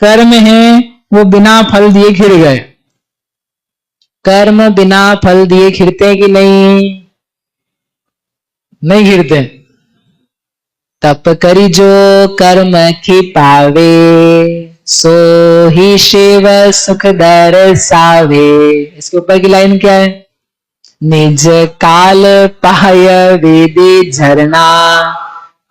कर्म है वो बिना फल दिए खिल गए। कर्म बिना फल दिए खिलते कि नहीं? नहीं खिलते। तप करी जो कर्म की पावे, सो ही शिव सुख दर्शावे। इसके ऊपर की लाइन क्या है? निज काल पाय वेदी झरना,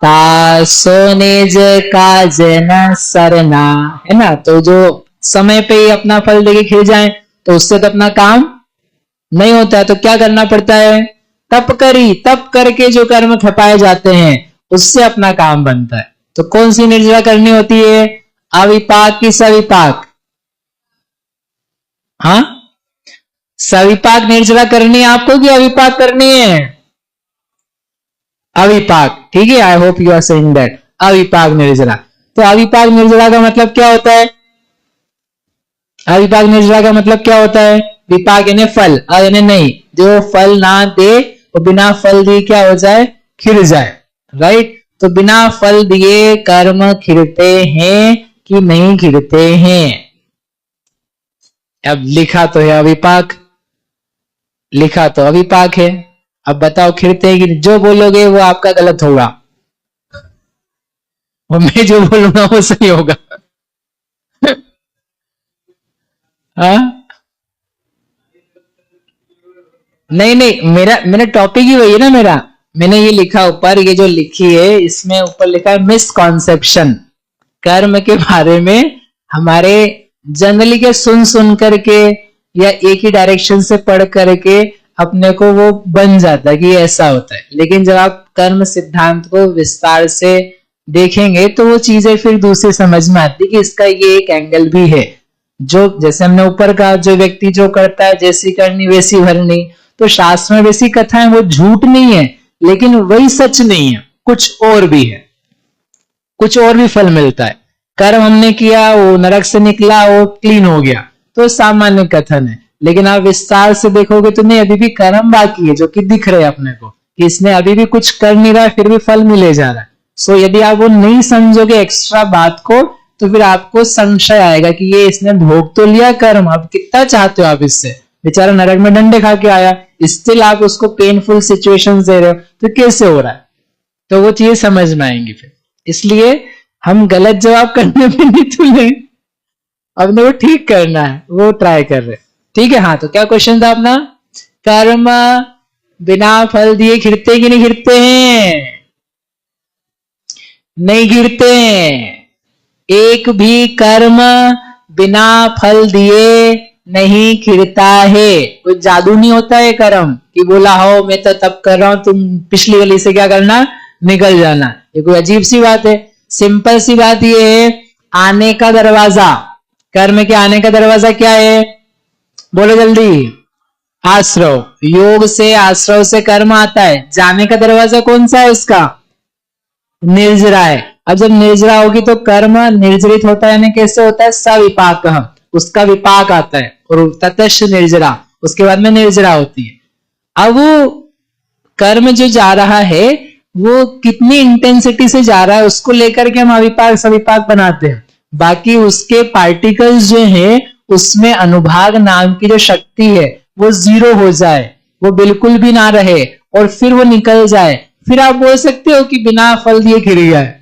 तासो निज काज न सरना। है ना? तो जो समय पे ही अपना फल देके खिल जाए तो उससे तो अपना काम नहीं होता है। तो क्या करना पड़ता है? तप करी, तप करके जो कर्म खपाए जाते हैं उससे अपना काम बनता है। तो कौन सी निर्जला करनी होती है? अविपाक की सविपाक? हाँ, सविपाक निर्जला करनी है आपको कि अविपाक करनी है? अविपाक। ठीक है, I hope you are saying that. अविपाक निर्जला। तो अविपाक निर्जला का मतलब क्या होता है? अविपाक निर्जला का मतलब क्या होता है? विपाक यानी फल, यानी नहीं, जो फल ना दे वो बिना फल दिए क्या हो जाए? खिल जाए। राइट? तो बिना फल दिए कर्म खिलते हैं कि नहीं खिलते हैं? अब लिखा तो है अविपाक, लिखा तो अविपाक है। अब बताओ खिलते हैं कि? जो बोलोगे वो आपका गलत होगा और मैं जो बोलूंगा वो सही होगा। हाँ? नहीं नहीं, मेरा टॉपिक ही वही है ना। मैंने ये लिखा ऊपर, ये जो लिखी है इसमें ऊपर लिखा है मिसकॉन्सेप्शन। कर्म के बारे में हमारे जनरली के सुन करके या एक ही डायरेक्शन से पढ़ करके अपने को वो बन जाता है कि ऐसा होता है। लेकिन जब आप कर्म सिद्धांत को विस्तार से देखेंगे तो वो चीजें फिर दूसरी समझ में आती है कि इसका ये एक एंगल भी है। जो जैसे हमने ऊपर कहा, जो व्यक्ति जो करता है जैसी करनी वैसी भरनी, तो शास्त्र में वैसी कथाएं वो झूठ नहीं है, लेकिन वही सच नहीं है, कुछ और भी है, कुछ और भी फल मिलता है। कर्म हमने किया, वो नरक से निकला, वो क्लीन हो गया, तो सामान्य कथन है। लेकिन आप विस्तार से देखोगे तो नहीं, अभी भी कर्म बाकी है जो कि दिख रहे हैं अपने को कि इसने अभी भी कुछ कर नहीं रहा है, फिर भी फल मिले जा रहा है। सो यदि आप वो नहीं समझोगे एक्स्ट्रा बात को, तो फिर आपको संशय आएगा कि ये इसने भोग तो लिया कर्म, अब कितना चाहते हो आप इससे? बेचारा नरक में डंडे खा के आया, स्टिल आप उसको पेनफुल सिचुएशंस दे रहे हो, तो कैसे हो रहा है? तो वो चीज समझ में आएंगी फिर। इसलिए हम गलत जवाब करने में नहीं तुले, अपने वो ठीक करना है, वो ट्राई कर रहे। ठीक है? हाँ, तो क्या क्वेश्चन था अपना? कर्म बिना फल दिए खिलते कि नहीं खिलते हैं? नहीं गिरते हैं। एक भी कर्म बिना फल दिए नहीं खिलता है। कोई जादू नहीं होता है कर्म कि बोला हो मैं तो तब कर रहा हूं, तुम पिछली गली से क्या करना, निकल जाना। ये कोई अजीब सी बात है? सिंपल सी बात ये है, आने का दरवाजा, कर्म के आने का दरवाजा क्या है? बोलो जल्दी। आश्रव। योग से, आश्रव से कर्म आता है। जाने का दरवाजा कौन सा है उसका? निर्जरा है। अब जब निर्जरा होगी तो कर्म निर्जरित होता है, यानी कैसे होता है? सविपाक, उसका विपाक आता है, और ततश्च निर्जरा, उसके बाद में निर्जरा होती है। अब वो कर्म जो जा रहा है वो कितनी इंटेंसिटी से जा रहा है उसको लेकर के हम अविपाक सविपाक बनाते हैं। बाकी उसके पार्टिकल्स जो है उसमें अनुभाग नाम की जो शक्ति है वो जीरो हो जाए, वो बिल्कुल भी ना रहे, और फिर वो निकल जाए, फिर आप बोल सकते हो कि बिना फल दिए खिल गया है।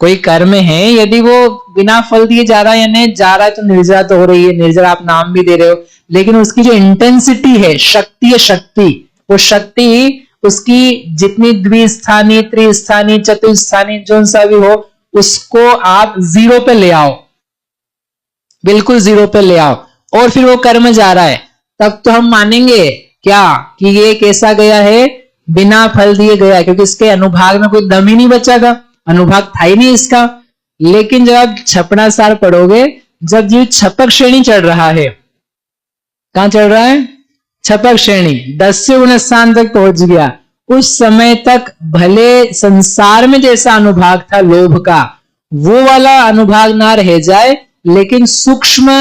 कोई कर्म है, यदि वो बिना फल दिए जा रहा है यानी जा रहा है, तो निर्जरा तो हो रही है, निर्जरा आप नाम भी दे रहे हो, लेकिन उसकी जो इंटेंसिटी है, शक्ति है, शक्ति, वो शक्ति उसकी जितनी द्विस्थानी, त्रिस्थानी, चतुस्थानी जो सा भी हो, उसको आप जीरो पे ले आओ, बिल्कुल जीरो पे ले आओ, और फिर वो कर्म जा रहा है, तब तो हम मानेंगे क्या कि ये कैसा गया है? बिना फल दिए गया, क्योंकि इसके अनुभाग में कोई दम ही नहीं बचा था, अनुभाग था ही नहीं इसका। लेकिन जब आप छपना सार पढ़ोगे, जब ये छपक श्रेणी चढ़ रहा है, कहां चढ़ रहा है? छपक श्रेणी 10 से 19 स्थान तक पहुंच गया, उस समय तक भले संसार में जैसा अनुभाग था लोभ का, वो वाला अनुभाग ना रह जाए, लेकिन सूक्ष्म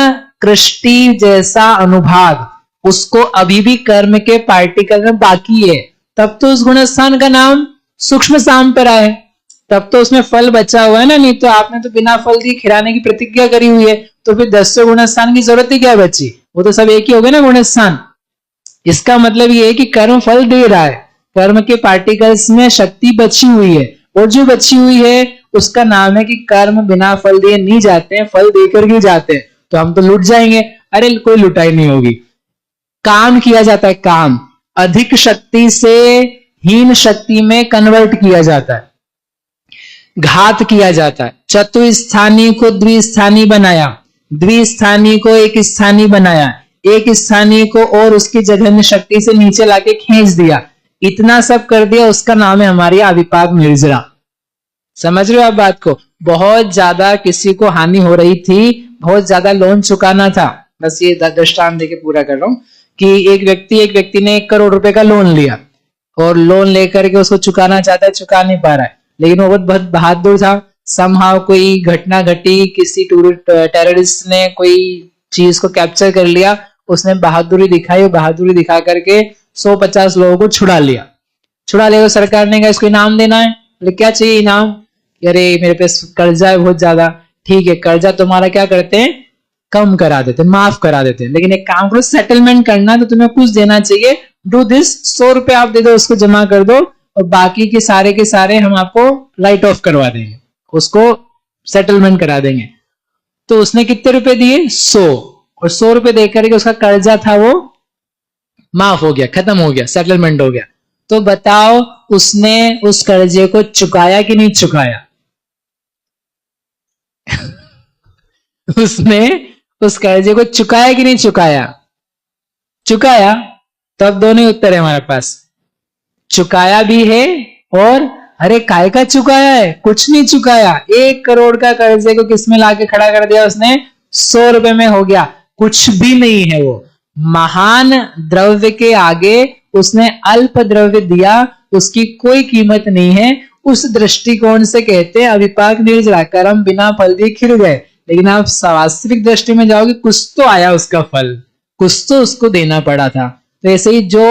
कृष्टि जैसा अनुभाग उसको अभी भी कर्म के पार्टिकल में बाकी है, तब तो उस गुणस्थान का नाम सूक्ष्म सांपरा है। तब तो उसमें फल बचा हुआ है ना, नहीं तो आपने तो बिना फल दिए खिलाने की प्रतिज्ञा करी हुई है, तो फिर 10 गुणस्थान की जरूरत ही क्या बची, वो तो सब एक ही हो गए ना गुणस्थान। इसका मतलब ये है कि कर्म फल दे रहा है, कर्म के पार्टिकल्स में शक्ति बची हुई है, और जो बची हुई है उसका नाम है कि कर्म बिना फल दिए नहीं जाते हैं, फल देकर ही जाते हैं। तो हम तो लुट जाएंगे, अरे कोई लुटाई नहीं होगी। काम किया जाता है, काम अधिक शक्ति से हीन शक्ति में कन्वर्ट किया जाता है, घात किया जाता है। चतुस्थानी को द्विस्थानी बनाया, द्विस्थानी को एक स्थानी बनाया, एक स्थानी को और उसकी जघन्य शक्ति से नीचे लाके खींच दिया, इतना सब कर दिया, उसका नाम है हमारी अविपाक निर्जरा। समझ रहे हो आप बात को? बहुत ज्यादा किसी को हानि हो रही थी, बहुत ज्यादा लोन चुकाना था, बस ये दृष्टांत देके पूरा कर रहा हूं कि एक व्यक्ति ने 1 करोड़ रुपए का लोन लिया, और लोन लेकर के उसको चुकाना चाहता है, चुका नहीं पा रहा है, लेकिन वो बहुत बहादुर था। समहाउ कोई घटना घटी, किसी टेररिस्ट ने कोई चीज को कैप्चर कर लिया, उसने बहादुरी दिखाई, बहादुरी दिखा करके 150 लोगों को छुड़ा लिया। तो सरकार ने कहा इसको इनाम देना है। बोले क्या चाहिए इनाम? अरे मेरे पे कर्जा है बहुत ज्यादा। ठीक है, कर्जा तुम्हारा क्या करते हैं, कम करा देते, माफ करा देते हैं, लेकिन एक काम करो, सेटलमेंट करना है तो तुम्हें कुछ देना चाहिए, डू दिस, 100 रुपए आप दे दो, उसको जमा कर दो, और बाकी के सारे हम आपको राइट ऑफ करवा देंगे, उसको सेटलमेंट करा देंगे। तो उसने कितने रुपए दिए? 100, और 100 रुपए देकर के उसका कर्जा था वो माफ हो गया, खत्म हो गया, सेटलमेंट हो गया। तो बताओ उसने उस कर्जे को चुकाया कि नहीं चुकाया? उसने उस कर्जे को चुकाया कि नहीं चुकाया? चुकाया। तब दोनों ही उत्तर है हमारे पास, चुकाया भी है, और अरे काय का चुकाया है, कुछ नहीं चुकाया। 1 करोड़ का कर्जे को किसमें लाके खड़ा कर दिया उसने? 100 रुपए में हो गया, कुछ भी नहीं है वो। महान द्रव्य के आगे उसने अल्प द्रव्य दिया, उसकी कोई कीमत नहीं है। उस दृष्टिकोण से कहते हैं अविपाक निर्जरा, कर्म बिना फल दिए खिल गए। लेकिन आप वास्तविक दृष्टि में जाओगे, कुछ तो आया उसका फल, कुछ तो उसको देना पड़ा था। तो ऐसे ही जो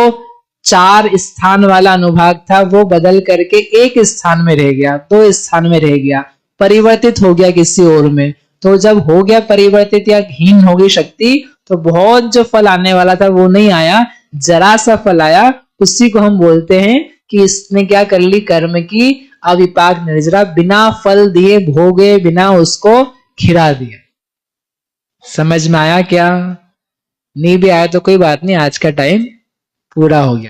4 स्थान वाला अनुभाग था वो बदल करके 1 स्थान में रह गया, 2 स्थान में रह गया, परिवर्तित हो गया किसी और में। तो जब हो गया परिवर्तित या हीन हो गई शक्ति, तो बहुत जो फल आने वाला था वो नहीं आया, जरा सा फल आया। उसी को हम बोलते हैं कि इसने क्या कर ली, कर्म की अविपाक निर्जरा, बिना फल दिए भोगे, बिना उसको खिरा दिया। समझ में आया क्या? नहीं भी आया तो कोई बात नहीं, आज का टाइम पूरा हो गया।